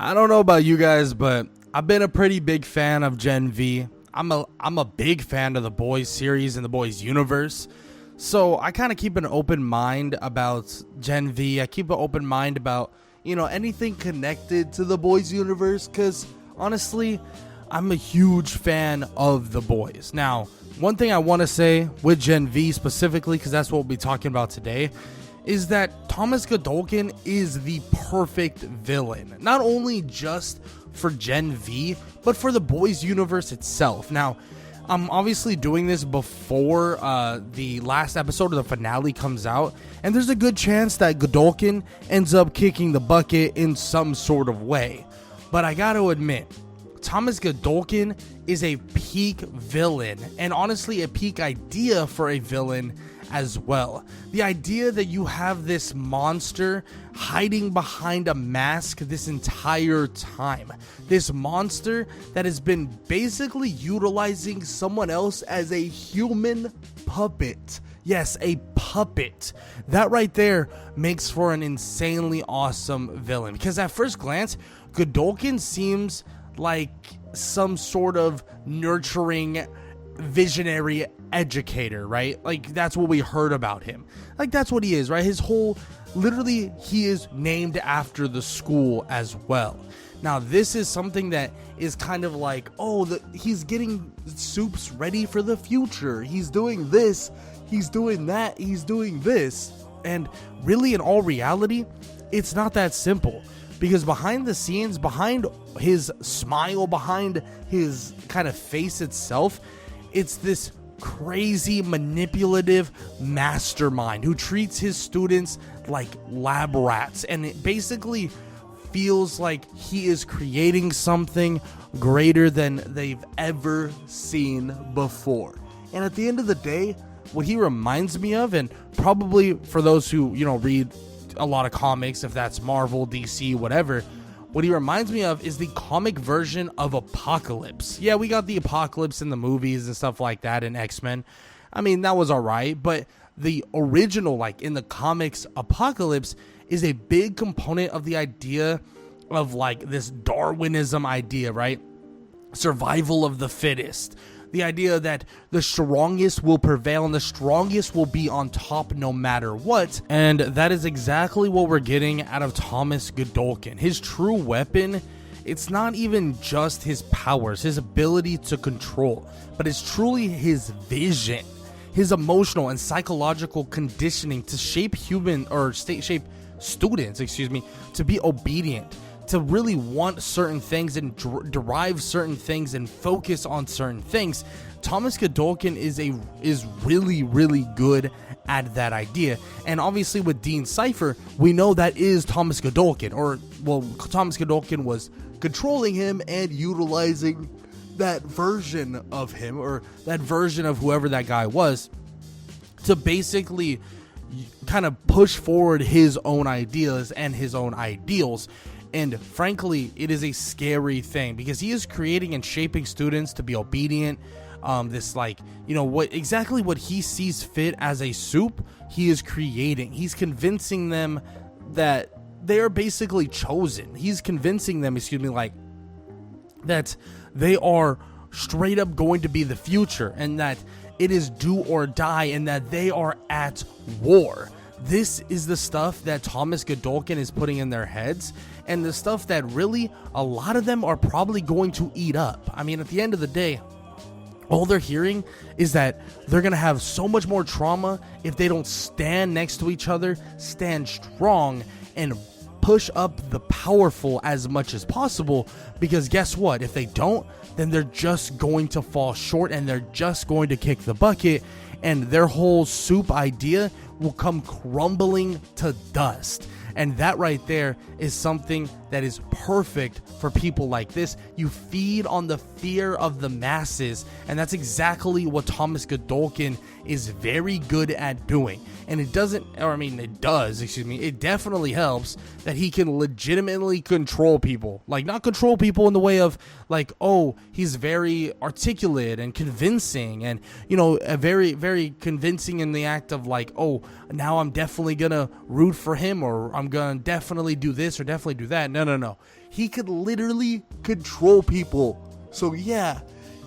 I don't know about you guys, but I've been a pretty big fan of Gen V. I'm a big fan of the Boys series and the Boys universe. So I kind of keep an open mind about Gen V. I keep an open mind about, anything connected to the Boys universe, because honestly, I'm a huge fan of the Boys. Now, one thing I want to say with Gen V specifically, because that's what we'll be talking about today, is that Thomas Godolkin is the perfect villain. Not only just for Gen V, but for the Boys universe itself. Now, I'm obviously doing this before the last episode of the finale comes out, and there's a good chance that Godolkin ends up kicking the bucket in some sort of way. But I gotta admit, Thomas Godolkin is a peak villain, and honestly a peak idea for a villain as well. The idea that you have this monster hiding behind a mask this entire time. This monster that has been basically utilizing someone else as a human puppet. Yes, a puppet. That right there makes for an insanely awesome villain. Because at first glance, Godolkin seems like some sort of nurturing visionary educator, right? Like, that's what we heard about him. Like, that's what he is, right? His whole, literally, he is named after the school as well. Now, this is something that is kind of like, he's getting Soups ready for the future. He's doing this, he's doing that, he's doing this. And really, in all reality, it's not that simple. Because behind the scenes, behind his smile, behind his kind of face itself, it's this crazy manipulative mastermind who treats his students like lab rats, and it basically feels like he is creating something greater than they've ever seen before. And at the end of the day, what he reminds me of, and probably for those who read a lot of comics, if that's Marvel, DC, whatever, what he reminds me of is the comic version of Apocalypse. Yeah, we got the Apocalypse in the movies and stuff like that in X-Men. I mean, that was alright, but the original, like in the comics, Apocalypse is a big component of the idea of like this Darwinism idea, right? Survival of the fittest. The idea that the strongest will prevail and the strongest will be on top no matter what. And that is exactly what we're getting out of Thomas Godolkin. His true weapon, it's not even just his powers, his ability to control, but it's truly his vision, his emotional and psychological conditioning to shape shape students, to be obedient, to really want certain things and derive certain things and focus on certain things. Thomas Godolkin is really, really good at that idea. And obviously with Dean Cypher, we know that is Thomas Godolkin, Thomas Godolkin was controlling him and utilizing that version of him, or that version of whoever that guy was, to basically kind of push forward his own ideas and his own ideals. And frankly, it is a scary thing because he is creating and shaping students to be obedient. What he sees fit as a Soup, he is creating. He's convincing them that they are basically chosen. He's convincing them, that they are straight up going to be the future, and that it is do or die, and that they are at war. This is the stuff that Thomas Godolkin is putting in their heads, and the stuff that really a lot of them are probably going to eat up. I mean, at the end of the day, all they're hearing is that they're going to have so much more trauma if they don't stand next to each other, stand strong, and push up the powerful as much as possible. Because guess what? If they don't, then they're just going to fall short, and they're just going to kick the bucket, and their whole Soup idea will come crumbling to dust. And that right there is something that is perfect for people like this. You feed on the fear of the masses, and that's exactly what Thomas Godolkin is very good at doing. And it does, it definitely helps that he can legitimately control people. Like, not control people in the way of, he's very articulate and convincing, and, very, very convincing in the act of, now I'm definitely gonna root for him, or I'm gonna definitely do this or definitely do that. No. he could literally control people. So yeah,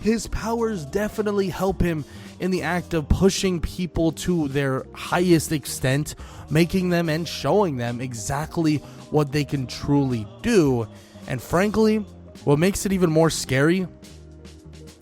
his powers definitely help him in the act of pushing people to their highest extent, making them and showing them exactly what they can truly do. And frankly, what makes it even more scary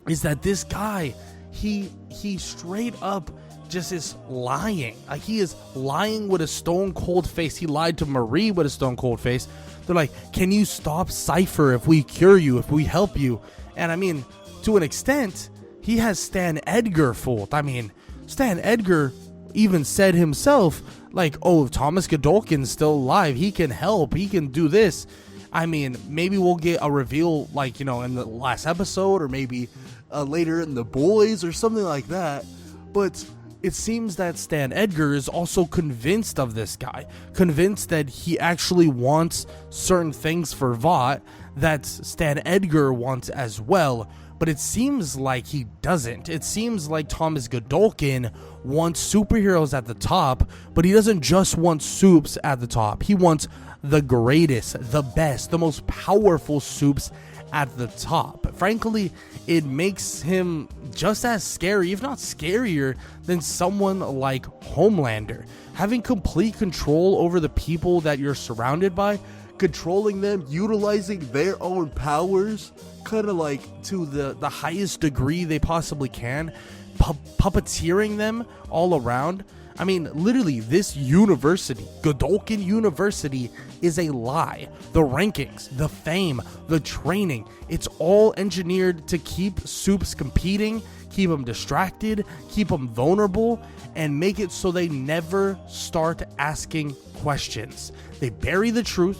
is that this guy, he straight up just is lying. Like, he is lying with a stone cold face. He lied to Marie with a stone cold face. They're like, can you stop Cypher if we cure you, if we help you? And I mean, to an extent, he has Stan Edgar fooled. I mean, Stan Edgar even said himself, like, oh, if Thomas Godolkin's still alive, he can help, he can do this. I mean, maybe we'll get a reveal, like, you know, in the last episode, or maybe later in The Boys or something like that. But it seems that Stan Edgar is also convinced of this guy, convinced that he actually wants certain things for Vought that Stan Edgar wants as well. But it seems like he doesn't. It seems like Thomas Godolkin wants superheroes at the top, but he doesn't just want soups at the top. He wants the greatest, the best, the most powerful soups at the top. Frankly, it makes him just as scary, if not scarier, than someone like Homelander. Having complete control over the people that you're surrounded by, controlling them, utilizing their own powers, kind of like to the highest degree they possibly can, puppeteering them all around. I mean, literally, this university, Godolkin University, is a lie. The rankings, the fame, the training, it's all engineered to keep soups competing, keep them distracted, keep them vulnerable, and make it so they never start asking questions. They bury the truth,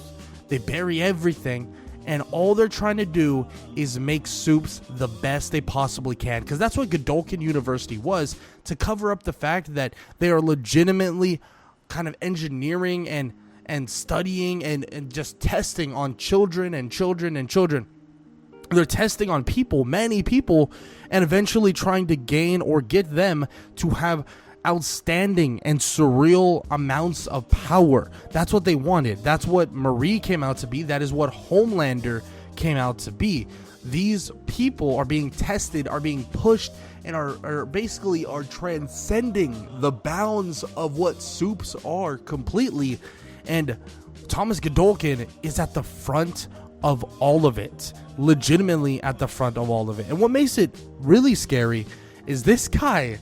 they bury everything, and all they're trying to do is make soups the best they possibly can, because that's what Godolkin University was, to cover up the fact that they are legitimately kind of engineering and studying and just testing on children and children and children. They're testing on people, many people, and eventually trying to gain or get them to have outstanding and surreal amounts of power. That's what they wanted. That's what Marie came out to be. That is what Homelander came out to be. These people are being tested, are being pushed, and are basically transcending the bounds of what soups are completely. And Thomas Godolkin is at the front of all of it, legitimately at the front of all of it. And what makes it really scary is this guy,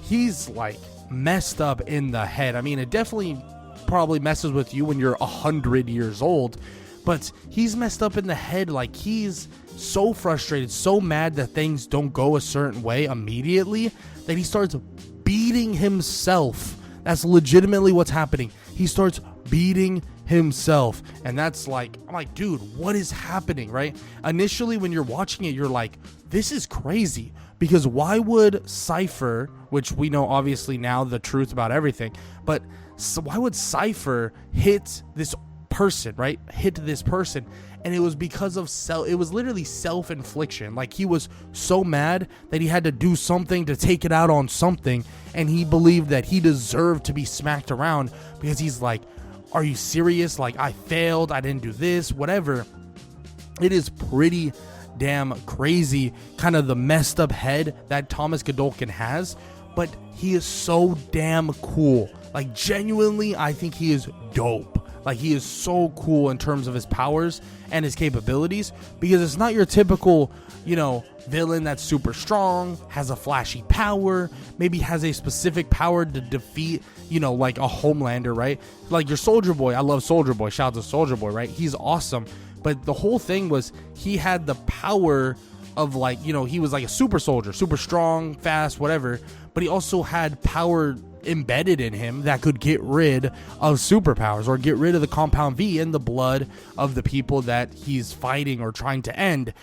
he's like messed up in the head. I mean, it definitely probably messes with you when you're 100 years old, but he's messed up in the head. Like, he's so frustrated, so mad that things don't go a certain way immediately that he starts beating himself. That's legitimately what's happening. He starts beating himself, and that's like, I'm like, dude, what is happening, right? Initially, when you're watching it, you're like, this is crazy, because why would Cypher, which we know obviously now the truth about everything, but why would Cypher hit this person, right? Hit this person. And it was because of it was literally self-infliction. Like, he was so mad that he had to do something to take it out on something, and he believed that he deserved to be smacked around, because he's like, are you serious? Like, I failed, I didn't do this, whatever. It is pretty damn crazy, kind of the messed up head that Thomas Godolkin has, but he is so damn cool. Like, genuinely, I think he is dope. Like, he is so cool in terms of his powers and his capabilities, because it's not your typical, you know, villain that's super strong, has a flashy power, maybe has a specific power to defeat, you know, like a Homelander, right? Like your Soldier Boy. I love Soldier Boy. Shout out to Soldier Boy, right? He's awesome. But the whole thing was he had the power of, like, you know, he was like a super soldier, super strong, fast, whatever. But he also had power embedded in him that could get rid of superpowers, or get rid of the compound V in the blood of the people that he's fighting or trying to end.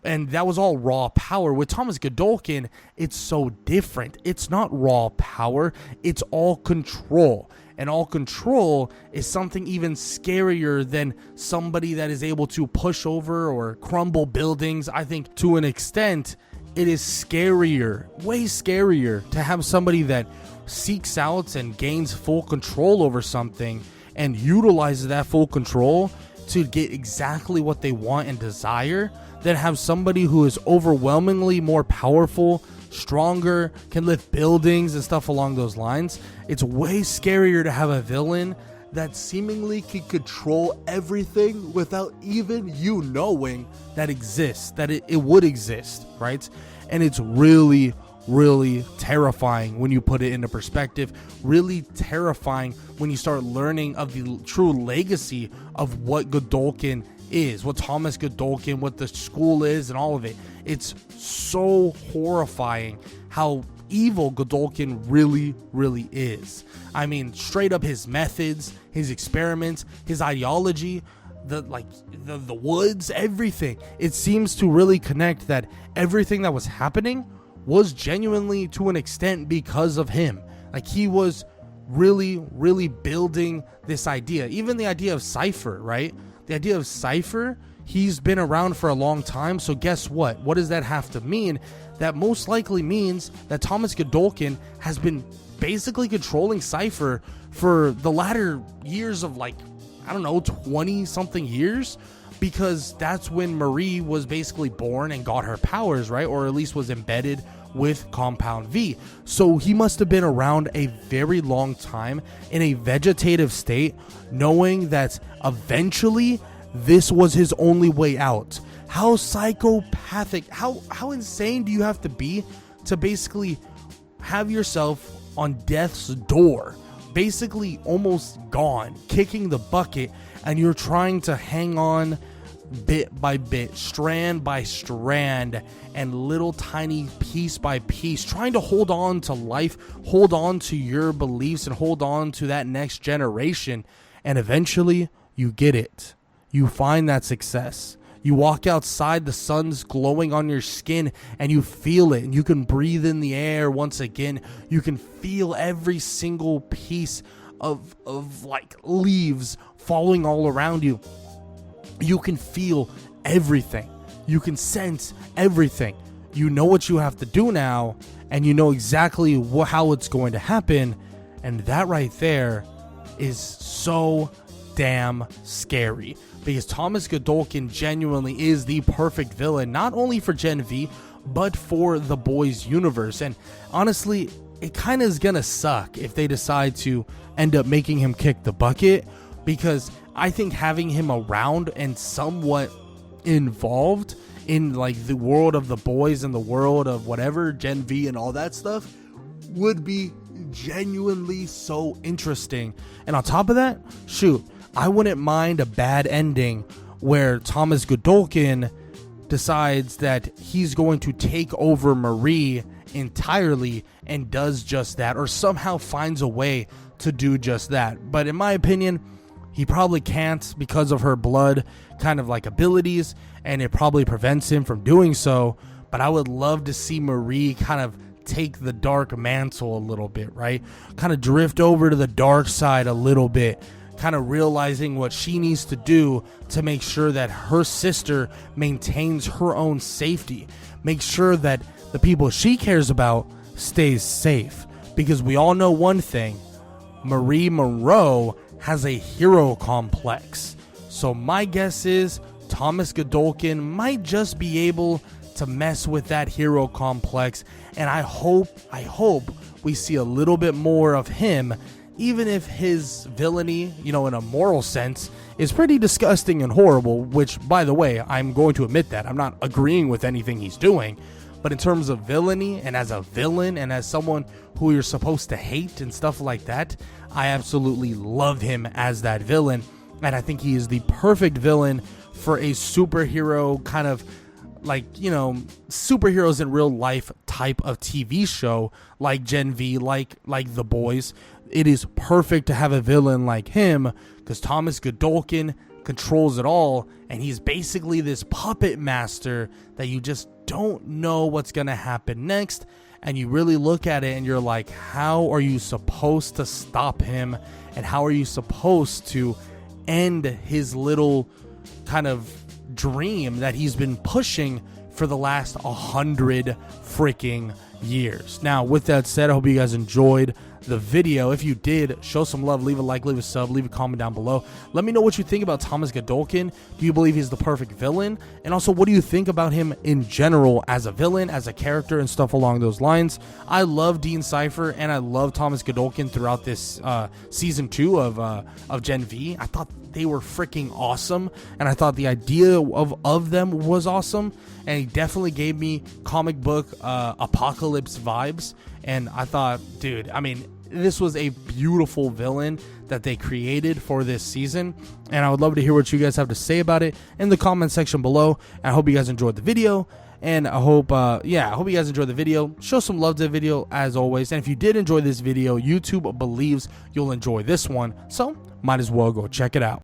And that was all raw power. With Thomas Godolkin, it's so different. It's not raw power, it's all control. And all control is something even scarier than somebody that is able to push over or crumble buildings. I think to an extent, it is scarier, way scarier, to have somebody that seeks out and gains full control over something and utilizes that full control to get exactly what they want and desire than have somebody who is overwhelmingly more powerful, stronger, can lift buildings and stuff along those lines. It's way scarier to have a villain that seemingly can control everything without even you knowing that exists, that it would exist, right? And it's really, really terrifying when you put it into perspective. Really terrifying when you start learning of the true legacy of what Godolkin is, what Thomas Godolkin, what the school is, and all of it. It's so horrifying how evil Godolkin really, really is. I mean, straight up his methods, his experiments, his ideology, the woods, everything. It seems to really connect that everything that was happening was genuinely to an extent because of him. Like, he was really, really building this idea. Even the idea of Cypher, right? The idea of Cypher, he's been around for a long time. So guess what? What does that have to mean? That most likely means that Thomas Godolkin has been basically controlling Cypher for the latter years of, like, I don't know, 20 something years, because that's when Marie was basically born and got her powers, right? Or at least was embedded with Compound V. So he must have been around a very long time in a vegetative state, knowing that eventually this was his only way out. How psychopathic, how insane do you have to be to basically have yourself on death's door, basically almost gone, kicking the bucket, and you're trying to hang on bit by bit, strand by strand, and little tiny piece by piece, trying to hold on to life, hold on to your beliefs, and hold on to that next generation. And eventually you get it. You find that success. You walk outside, the sun's glowing on your skin, and you feel it, and you can breathe in the air once again. You can feel every single piece of like leaves falling all around you. You can feel everything. You can sense everything. You know what you have to do now, and you know exactly how it's going to happen. And that right there is so damn scary, because Thomas Godolkin genuinely is the perfect villain, not only for Gen V, but for the boys universe. And honestly, it kind of is gonna suck if they decide to end up making him kick the bucket, because I think having him around and somewhat involved in like the world of the boys and the world of whatever Gen V and all that stuff would be genuinely so interesting. And on top of that, shoot, I wouldn't mind a bad ending where Thomas Godolkin decides that he's going to take over Marie entirely and does just that, or somehow finds a way to do just that. But in my opinion, he probably can't because of her blood kind of like abilities, and it probably prevents him from doing so. But I would love to see Marie kind of take the dark mantle a little bit, right? Kind of drift over to the dark side a little bit, kind of realizing what she needs to do to make sure that her sister maintains her own safety, make sure that the people she cares about stays safe. Because we all know one thing, Marie Monroe has a hero complex. So my guess is Thomas Godolkin might just be able to mess with that hero complex, and I hope we see a little bit more of him, even if his villainy, you know, in a moral sense, is pretty disgusting and horrible, which, by the way, I'm going to admit that. I'm not agreeing with anything he's doing, but in terms of villainy and as a villain and as someone who you're supposed to hate and stuff like that, I absolutely love him as that villain, and I think he is the perfect villain for a superhero kind of, like, you know, superheroes in real life type of TV show like Gen V, like The Boys. It is perfect to have a villain like him, because Thomas Godolkin controls it all, and he's basically this puppet master that you just don't know what's gonna happen next. And you really look at it and you're like, how are you supposed to stop him, and how are you supposed to end his little kind of dream that he's been pushing for the last 100 freaking years? Now, with that said, I hope you guys enjoyed the video. If you did, show some love, leave a like, leave a sub, leave a comment down below. Let me know what you think about Thomas Godolkin. Do you believe he's the perfect villain? And also, what do you think about him in general as a villain, as a character, and stuff along those lines? I love Dean Cypher and I love Thomas Godolkin throughout this season 2 of Gen V. I thought they were freaking awesome, and I thought the idea of them was awesome, and he definitely gave me comic book apocalypse vibes. And I thought, dude, I mean, this was a beautiful villain that they created for this season, and I would love to hear what you guys have to say about it in the comment section below. I hope you guys enjoyed the video, and I hope you guys enjoyed the video. Show some love to the video as always, and if you did enjoy this video, YouTube believes you'll enjoy this one, so might as well go check it out.